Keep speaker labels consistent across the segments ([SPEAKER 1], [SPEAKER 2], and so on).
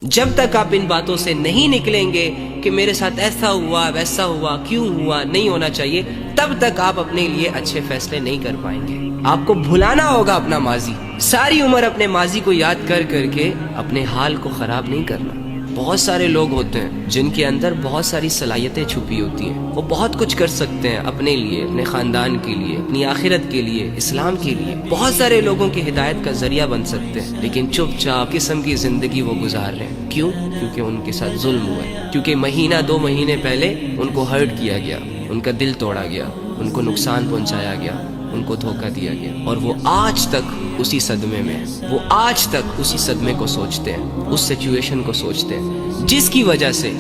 [SPEAKER 1] جب تک آپ ان باتوں سے نہیں نکلیں گے کہ میرے ساتھ ایسا ہوا ویسا ہوا کیوں ہوا نہیں ہونا چاہیے، تب تک آپ اپنے لیے اچھے فیصلے نہیں کر پائیں گے۔ آپ کو بھلانا ہوگا اپنا ماضی، ساری عمر اپنے ماضی کو یاد کر کر کے اپنے حال کو خراب نہیں کرنا۔ بہت سارے لوگ ہوتے ہیں جن کے اندر بہت ساری صلاحیتیں چھپی ہوتی ہیں، وہ بہت کچھ کر سکتے ہیں اپنے لیے، اپنے خاندان کے لیے، اپنی آخرت کے لیے، اسلام کے لیے، بہت سارے لوگوں کی ہدایت کا ذریعہ بن سکتے ہیں، لیکن چپ چاپ قسم کی زندگی وہ گزار رہے ہیں۔ کیوں؟ کیونکہ ان کے ساتھ ظلم ہوا ہے، کیونکہ مہینہ 2 مہینے پہلے ان کو ہرٹ کیا گیا، ان کا دل توڑا گیا، ان کو نقصان پہنچایا گیا، ان کو دھوکہ دیا گیا، اور وہ آج تک اسی صدمے میں ہیں، وہ آج تک اسی صدمے کو سوچتے ہیں، اس سچویشن کو سوچتے ہیں جس کی وجہ سے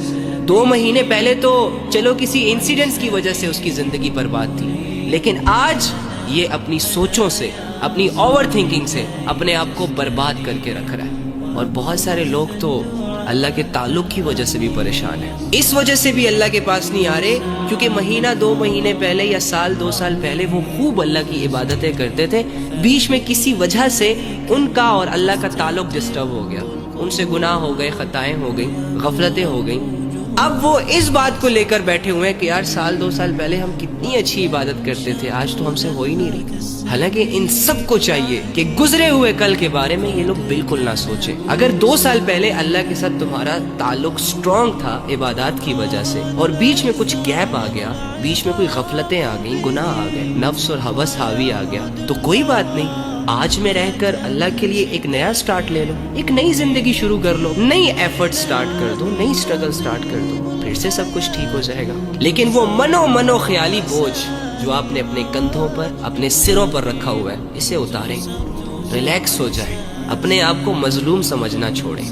[SPEAKER 1] 2 مہینے پہلے تو چلو کسی انسیڈنٹس کی وجہ سے اس کی زندگی برباد تھی، لیکن آج یہ اپنی سوچوں سے، اپنی اوور تھنکنگ سے اپنے آپ کو برباد کر کے رکھ رہا ہے۔ اور بہت سارے لوگ تو اللہ کے تعلق کی وجہ سے بھی پریشان ہیں، اس وجہ سے بھی اللہ کے پاس نہیں آ رہے کیونکہ مہینہ 2 مہینے پہلے یا سال 2 سال پہلے وہ خوب اللہ کی عبادتیں کرتے تھے، بیچ میں کسی وجہ سے ان کا اور اللہ کا تعلق ڈسٹرب ہو گیا، ان سے گناہ ہو گئے، خطائیں ہو گئیں، غفلتیں ہو گئیں۔ اب وہ اس بات کو لے کر بیٹھے ہوئے ہیں کہ یار سال 2 سال پہلے ہم کتنی اچھی عبادت کرتے تھے، آج تو ہم سے ہو ہی نہیں رہی۔ حالانکہ ان سب کو چاہیے کہ گزرے ہوئے کل کے بارے میں یہ لوگ بالکل نہ سوچیں۔ اگر 2 سال پہلے اللہ کے ساتھ تمہارا تعلق سٹرونگ تھا عبادات کی وجہ سے، اور بیچ میں کچھ گیپ آ گیا، بیچ میں کوئی غفلتیں آ گئیں، گناہ آ گئے، نفس اور ہوس حاوی آ گیا، تو کوئی بات نہیں، آج میں رہ کر اللہ کے لیے ایک نیا سٹارٹ لے لو، ایک نئی زندگی شروع کر لو، نئی ایفرٹ سٹارٹ کر دو، نئی سٹرگل سٹارٹ کر دو، پھر سے سب کچھ ٹھیک ہو جائے گا۔ لیکن وہ منو خیالی بوجھ جو آپ نے اپنے کندھوں پر، اپنے سروں پر رکھا ہوا ہے، اسے اتاریں، ریلیکس ہو جائیں، اپنے آپ کو مظلوم سمجھنا چھوڑیں،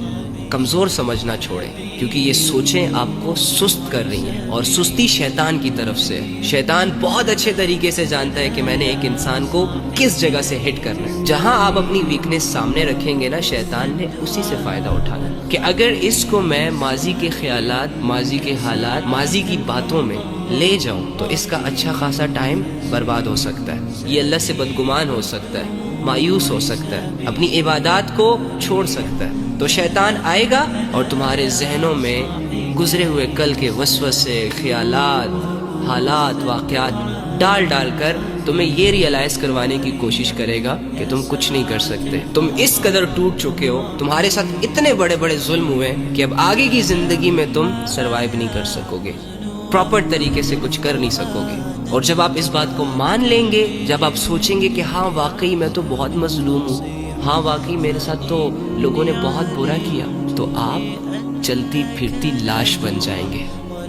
[SPEAKER 1] کمزور سمجھنا چھوڑیں، کیونکہ یہ سوچیں آپ کو سست کر رہی ہیں، اور سستی شیطان کی طرف سے۔ شیطان بہت اچھے طریقے سے جانتا ہے کہ میں نے ایک انسان کو کس جگہ سے ہٹ کرنا ہے۔ جہاں آپ اپنی ویکنس سامنے رکھیں گے نا، شیطان نے اسی سے فائدہ اٹھانا ہے کہ اگر اس کو میں ماضی کے خیالات، ماضی کے حالات، ماضی کی باتوں میں لے جاؤں تو اس کا اچھا خاصا ٹائم برباد ہو سکتا ہے، یہ اللہ سے بدگمان ہو سکتا ہے، مایوس ہو سکتا ہے، اپنی عبادات کو چھوڑ سکتا ہے۔ تو شیطان آئے گا اور تمہارے ذہنوں میں گزرے ہوئے کل کے وسوسے، خیالات، حالات، واقعات ڈال کر تمہیں یہ ریئلائز کروانے کی کوشش کرے گا کہ تم کچھ نہیں کر سکتے، تم اس قدر ٹوٹ چکے ہو، تمہارے ساتھ اتنے بڑے ظلم ہوئے کہ اب آگے کی زندگی میں تم سروائیو نہیں کر سکو گے، پراپر طریقے سے کچھ کر نہیں سکو گے۔ اور جب آپ اس بات کو مان لیں گے، جب آپ سوچیں گے کہ ہاں واقعی میں تو بہت مظلوم ہوں، ہاں واقعی میرے ساتھ تو لوگوں نے بہت برا کیا، تو آپ چلتی پھرتی لاش بن جائیں گے،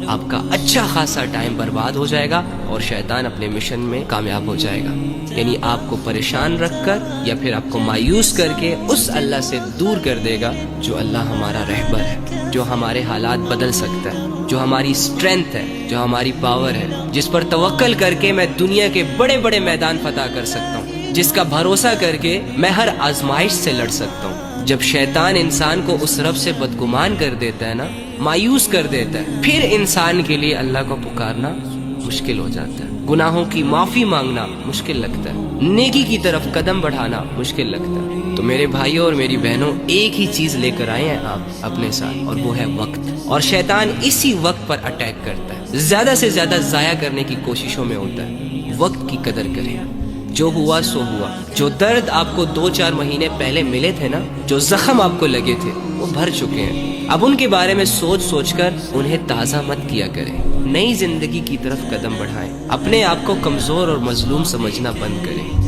[SPEAKER 1] آپ کا اچھا خاصا ٹائم برباد ہو جائے گا اور شیطان اپنے مشن میں کامیاب ہو جائے گا۔ یعنی آپ کو پریشان رکھ کر یا پھر آپ کو مایوس کر کے اس اللہ سے دور کر دے گا جو اللہ ہمارا رہبر ہے، جو ہمارے حالات بدل سکتا ہے، جو ہماری اسٹرینتھ ہے، جو ہماری پاور ہے، جس پر توکل کر کے میں دنیا کے بڑے میدان فتح کر سکتا ہوں، جس کا بھروسہ کر کے میں ہر آزمائش سے لڑ سکتا ہوں۔ جب شیطان انسان کو اس رب سے بدگمان کر دیتا ہے نا، مایوس کر دیتا ہے، پھر انسان کے لیے اللہ کو پکارنا مشکل ہو جاتا ہے، گناہوں کی معافی مانگنا مشکل لگتا ہے، نیکی کی طرف قدم بڑھانا مشکل لگتا ہے۔ تو میرے بھائیوں اور میری بہنوں، ایک ہی چیز لے کر آئے ہیں آپ اپنے ساتھ، اور وہ ہے وقت، اور شیطان اسی وقت پر اٹیک کرتا ہے، زیادہ سے زیادہ ضائع کرنے کی کوششوں میں ہوتا ہے۔ وقت کی قدر کریں، جو ہوا سو ہوا، جو درد آپ کو 2-4 مہینے پہلے ملے تھے نا، جو زخم آپ کو لگے تھے، وہ بھر چکے ہیں، اب ان کے بارے میں سوچ کر انہیں تازہ مت کیا کریں، نئی زندگی کی طرف قدم بڑھائیں، اپنے آپ کو کمزور اور مظلوم سمجھنا بند کریں۔